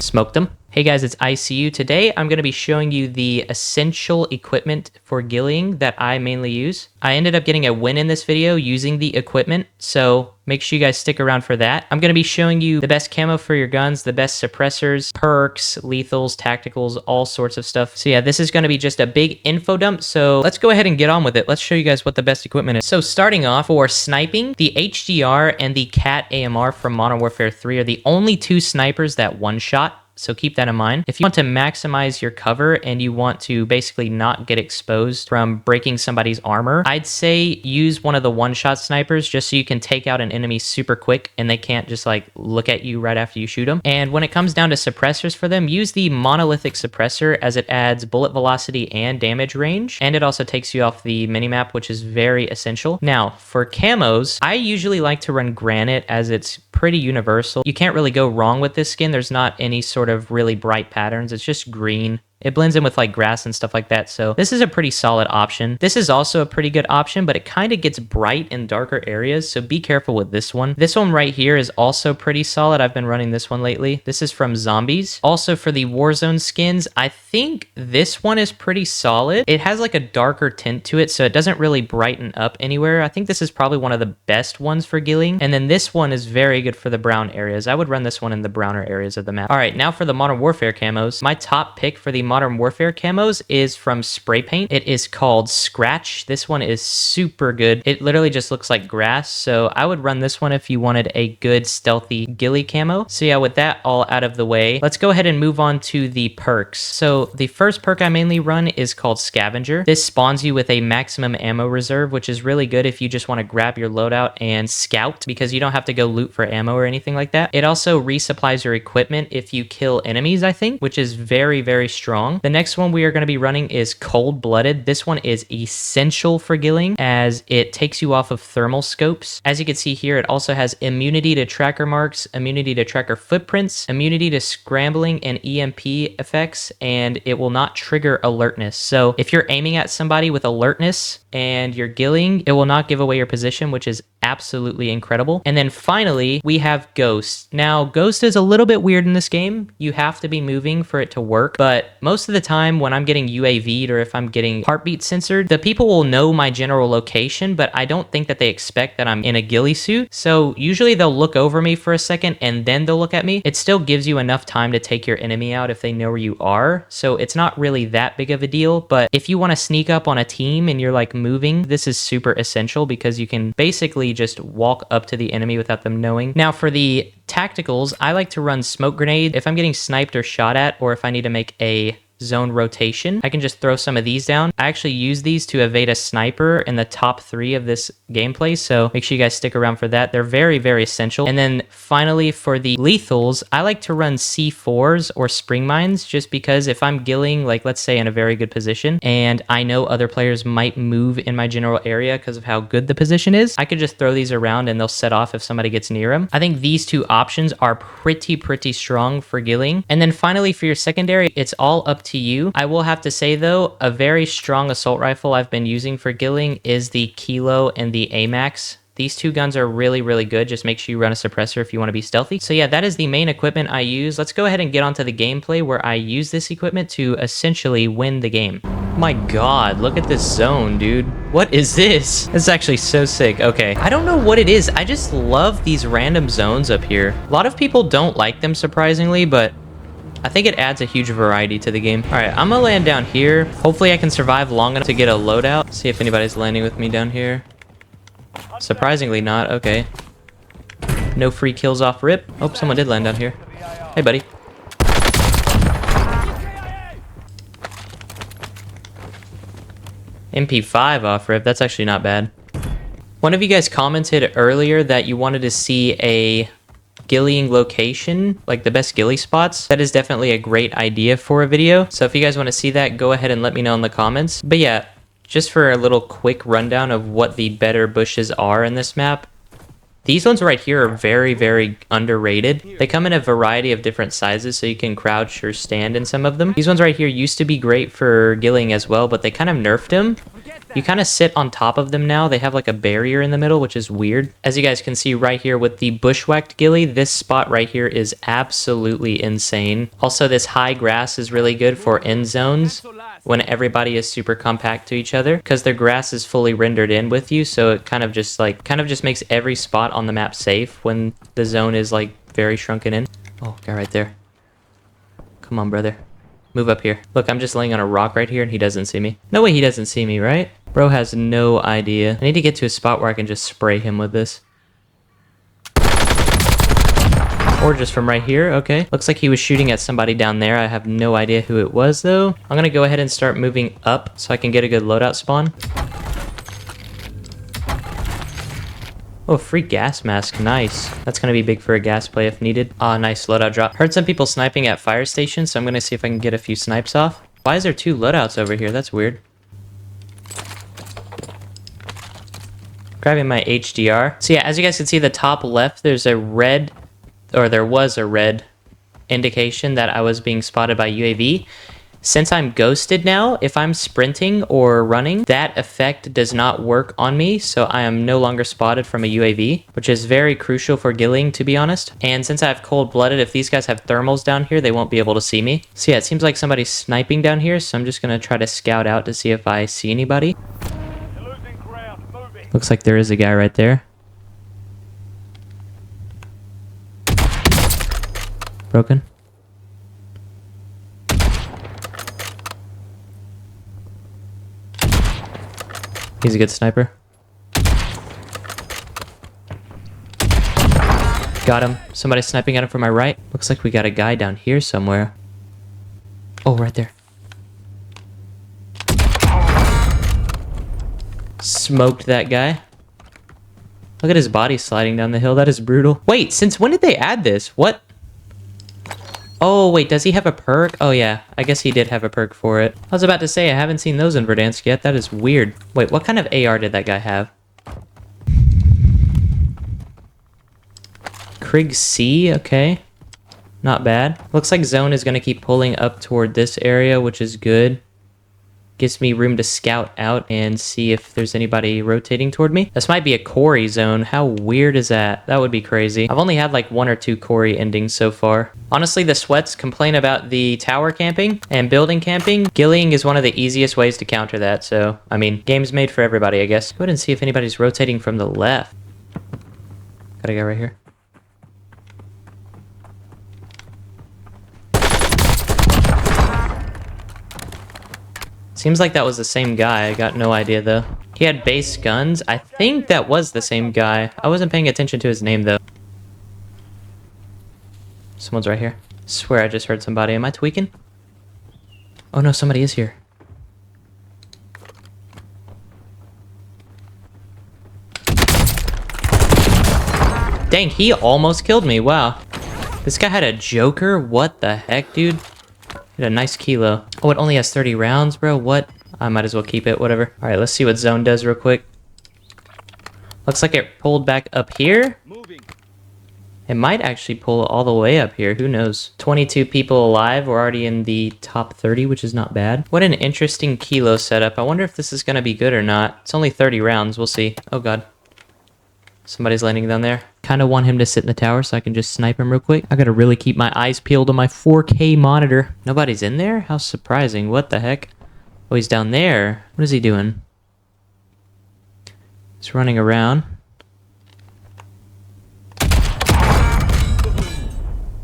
Smoked them. Hey guys, it's ICU. Today I'm going to be showing you the essential equipment for ghillieing that I mainly use. I ended up getting a win in this video using the equipment, so make sure you guys stick around for that. I'm going to be showing you the best camo for your guns, the best suppressors, perks, lethals, tacticals, all sorts of stuff. So yeah, this is going to be just a big info dump, so let's go ahead and get on with it. Let's show you guys what the best equipment is. So starting off, for sniping, the HDR and the Cat AMR from Modern Warfare 3 are the only two snipers that one-shot. So keep that in mind. If you want to maximize your cover and you want to basically not get exposed from breaking somebody's armor, I'd say use one of the one-shot snipers just so you can take out an enemy super quick and they can't just like look at you right after you shoot them. And when it comes down to suppressors for them, use the monolithic suppressor as it adds bullet velocity and damage range. And it also takes you off the minimap, which is very essential. Now, for camos, I usually like to run granite as it's pretty universal. You can't really go wrong with this skin. There's not any sort of really bright patterns. It's just green. It blends in with like grass and stuff like that. So this is a pretty solid option. This is also a pretty good option, but it kind of gets bright in darker areas. So be careful with this one. This one right here is also pretty solid. I've been running this one lately. This is from Zombies. Also for the Warzone skins, I think this one is pretty solid. It has like a darker tint to it, so it doesn't really brighten up anywhere. I think this is probably one of the best ones for ghillieing. And then this one is very good for the brown areas. I would run this one in the browner areas of the map. All right, now for the Modern Warfare camos. My top pick for the Modern Warfare camos is from Spray Paint. It is called Scratch. This one is super good. It literally just looks like grass, so I would run this one if you wanted a good stealthy ghillie camo. So yeah, with that all out of the way, let's go ahead and move on to the perks. So the first perk I mainly run is called Scavenger. This spawns you with a maximum ammo reserve, which is really good if you just want to grab your loadout and scout, because you don't have to go loot for ammo or anything like that. It also resupplies your equipment if you kill enemies, I think, which is very, very strong. The next one we are going to be running is Cold Blooded. This one is essential for ghillieing as it takes you off of thermal scopes. As you can see here, it also has immunity to tracker marks, immunity to tracker footprints, immunity to scrambling and EMP effects, and it will not trigger alertness. So if you're aiming at somebody with alertness and you're ghillieing, it will not give away your position, which is absolutely incredible. And then finally, we have Ghost. Now, Ghost is a little bit weird in this game. You have to be moving for it to work, but most of the time when I'm getting UAV'd or if I'm getting heartbeat censored, the people will know my general location, but I don't think that they expect that I'm in a ghillie suit. So usually they'll look over me for a second and then they'll look at me. It still gives you enough time to take your enemy out if they know where you are. So it's not really that big of a deal, but if you want to sneak up on a team and you're like moving, this is super essential because you can basically just walk up to the enemy without them knowing. Now for the tacticals, I like to run smoke grenade if I'm getting sniped or shot at, or if I need to make a zone rotation. I can just throw some of these down. I actually use these to evade a sniper in the top 3 of this gameplay, so make sure you guys stick around for that. They're very, very essential. And then finally for the lethals, I like to run C4s or spring mines just because if I'm ghillieing, like let's say in a very good position, and I know other players might move in my general area because of how good the position is, I could just throw these around and they'll set off if somebody gets near them. I think these two options are pretty strong for ghillieing. And then finally for your secondary, it's all up to you. I will have to say though, a very strong assault rifle I've been using for ghillieing is the Kilo and the AMAX. These two guns are really, really good. Just make sure you run a suppressor if you want to be stealthy. So yeah, that is the main equipment I use. Let's go ahead and get onto the gameplay where I use this equipment to essentially win the game. My God, look at this zone, dude. What is this? This is actually so sick. Okay, I don't know what it is. I just love these random zones up here. A lot of people don't like them, surprisingly, but I think it adds a huge variety to the game. All right, I'm gonna land down here. Hopefully I can survive long enough to get a loadout. See if anybody's landing with me down here. Surprisingly not. Okay. No free kills off rip. Oh, someone did land down here. Hey, buddy. MP5 off rip. That's actually not bad. One of you guys commented earlier that you wanted to see a ghillieing location, like the best ghillie spots. That is definitely a great idea for a video. So if you guys want to see that, go ahead and let me know in the comments. But yeah, just for a little quick rundown of what the better bushes are in this map. These ones right here are very underrated. They come in a variety of different sizes, so you can crouch or stand in some of them. These ones right here used to be great for ghillieing as well, but they kind of nerfed them. You kind of sit on top of them now. They have like a barrier in the middle, which is weird. As you guys can see right here with the bushwhacked ghillie, this spot right here is absolutely insane. Also, this high grass is really good for end zones when everybody is super compact to each other because their grass is fully rendered in with you. So it kind of just makes every spot on the map safe when the zone is like very shrunken in. Oh, guy right there. Come on, brother. Move up here. Look, I'm just laying on a rock right here and he doesn't see me. No way he doesn't see me, right? Bro has no idea. I need to get to a spot where I can just spray him with this. Or just from right here, okay. Looks like he was shooting at somebody down there. I have no idea who it was though. I'm gonna go ahead and start moving up so I can get a good loadout spawn. Oh, free gas mask, nice. That's gonna be big for a gas play if needed. Ah, nice loadout drop. Heard some people sniping at fire stations, so I'm gonna see if I can get a few snipes off. Why is there 2 loadouts over here? That's weird. Grabbing my HDR. So yeah, as you guys can see, the top left, there's a red, or there was a red indication that I was being spotted by UAV. Since I'm ghosted now, if I'm sprinting or running, that effect does not work on me, so I am no longer spotted from a UAV, which is very crucial for gilling, to be honest. And since I have cold-blooded, if these guys have thermals down here, they won't be able to see me. So yeah, it seems like somebody's sniping down here, so I'm just gonna try to scout out to see if I see anybody. Looks like there is a guy right there. Broken. He's a good sniper. Got him. Somebody's sniping at him from my right. Looks like we got a guy down here somewhere. Oh, right there. Smoked that guy. Look at his body sliding down the hill. That is brutal. Wait, since when did they add this? What? Oh, wait, does he have a perk? Oh, yeah. I guess he did have a perk for it. I was about to say, I haven't seen those in Verdansk yet. That is weird. Wait, what kind of AR did that guy have? Krieg C, okay. Not bad. Looks like zone is going to keep pulling up toward this area, which is good. Gives me room to scout out and see if there's anybody rotating toward me. This might be a Corey zone. How weird is that? That would be crazy. I've only had like 1 or 2 Corey endings so far. Honestly, the sweats complain about the tower camping and building camping. Gillying is one of the easiest ways to counter that. So, I mean, game's made for everybody, I guess. Go ahead and see if anybody's rotating from the left. Got a guy right here. Seems like that was the same guy. I got no idea though. He had base guns. I think that was the same guy. I wasn't paying attention to his name though. Someone's right here. Swear I just heard somebody. Am I tweaking? Oh no, somebody is here. Dang, he almost killed me. Wow. This guy had a Joker? What the heck, dude? He had a nice kilo. Oh, it only has 30 rounds, bro. What? I might as well keep it, whatever. All right, let's see what zone does real quick. Looks like it pulled back up here. It might actually pull all the way up here. Who knows? 22 people alive. We're already in the top 30, which is not bad. What an interesting kilo setup. I wonder if this is going to be good or not. It's only 30 rounds. We'll see. Oh, God. Somebody's landing down there. Kind of want him to sit in the tower so I can just snipe him real quick. I gotta really keep my eyes peeled on my 4K monitor. Nobody's in there? How surprising. What the heck? Oh, he's down there. What is he doing? He's running around.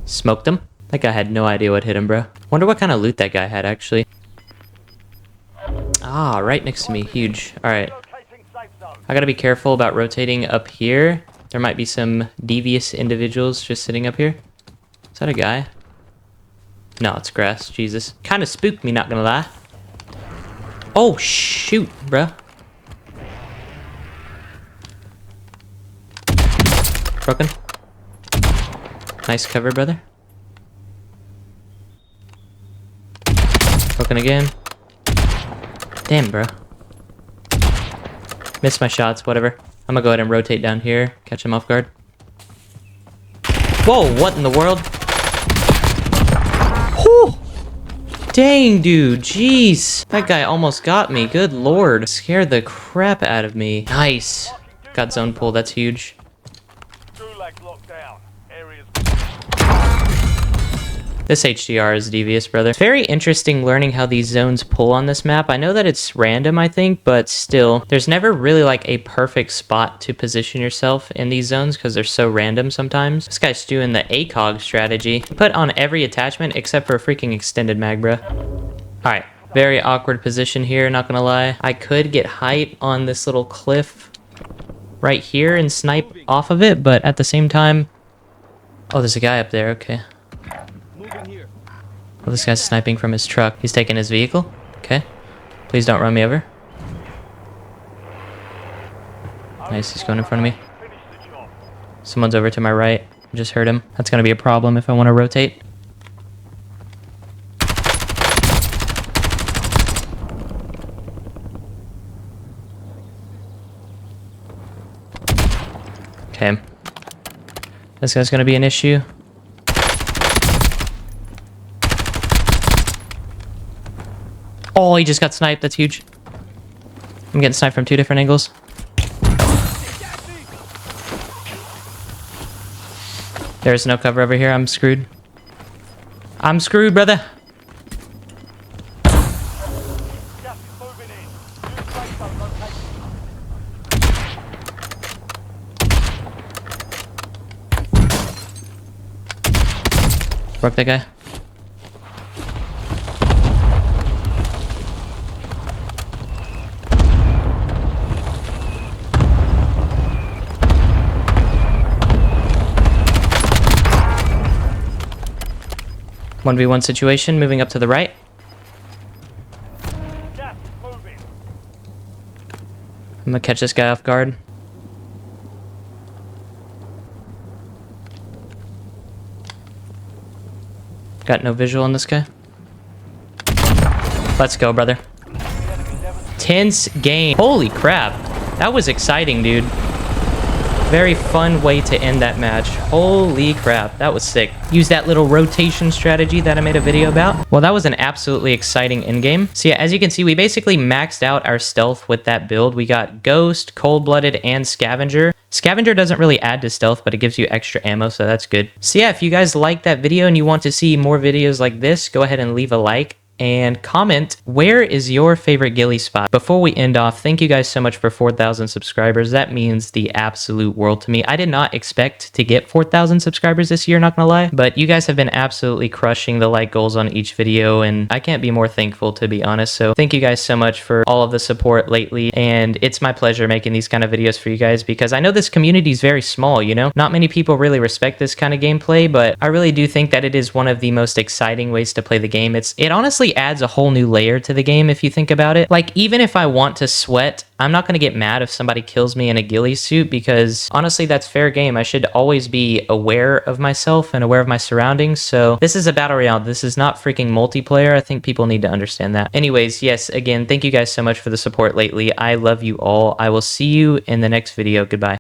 Smoked him. That guy had no idea what hit him, bro. Wonder what kind of loot that guy had, actually. Ah, right next to me. Huge. All right. I gotta be careful about rotating up here. There might be some devious individuals just sitting up here. Is that a guy? No, it's grass. Jesus. Kind of spooked me, not gonna lie. Oh, shoot, bruh. Broken. Nice cover, brother. Broken again. Damn, bro. Missed my shots, whatever. I'm gonna go ahead and rotate down here, catch him off guard. Whoa, what in the world? Whew. Dang, dude. Jeez. That guy almost got me. Good lord. Scared the crap out of me. Nice. Got zone pull. That's huge. This HDR is devious, brother. It's very interesting learning how these zones pull on this map. I know that it's random, I think, but still, there's never really like a perfect spot to position yourself in these zones because they're so random sometimes. This guy's doing the ACOG strategy. Put on every attachment except for a freaking extended mag, bruh. All right, very awkward position here, not gonna lie. I could get height on this little cliff right here and snipe off of it, but at the same time... Oh, there's a guy up there, okay. Oh, this guy's sniping from his truck. He's taking his vehicle. Okay. Please don't run me over. Nice, he's going in front of me. Someone's over to my right. I just heard him. That's gonna be a problem if I want to rotate. Okay. This guy's gonna be an issue. Oh, he just got sniped. That's huge. I'm getting sniped from 2 different angles. There's no cover over here. I'm screwed. I'm screwed, brother. Broke that guy. One v one situation, moving up to the right. I'm gonna catch this guy off guard. Got no visual on this guy. Let's go, brother. Tense game. Holy crap. That was exciting, dude. Very fun way to end that match. Holy crap, that was sick. Use that little rotation strategy that I made a video about. Well, that was an absolutely exciting endgame. So yeah, as you can see, we basically maxed out our stealth with that build. We got Ghost, Cold-Blooded, and Scavenger. Scavenger doesn't really add to stealth, but it gives you extra ammo, so that's good. So yeah, if you guys like that video and you want to see more videos like this, go ahead and leave a like. And comment, where is your favorite ghillie spot? Before we end off, thank you guys so much for 4,000 subscribers. That means the absolute world to me. I did not expect to get 4,000 subscribers this year, not gonna lie, but you guys have been absolutely crushing the like goals on each video, and I can't be more thankful, to be honest. So thank you guys so much for all of the support lately, and it's my pleasure making these kind of videos for you guys because I know this community is very small, you know? Not many people really respect this kind of gameplay, but I really do think that it is one of the most exciting ways to play the game. It honestly adds a whole new layer to the game if you think about it. Like, even if I want to sweat, I'm not going to get mad if somebody kills me in a ghillie suit because honestly, that's fair game. I should always be aware of myself and aware of my surroundings. So this is a battle royale. This is not freaking multiplayer. I think people need to understand that. Anyways, yes, again, thank you guys so much for the support lately. I love you all. I will see you in the next video. Goodbye.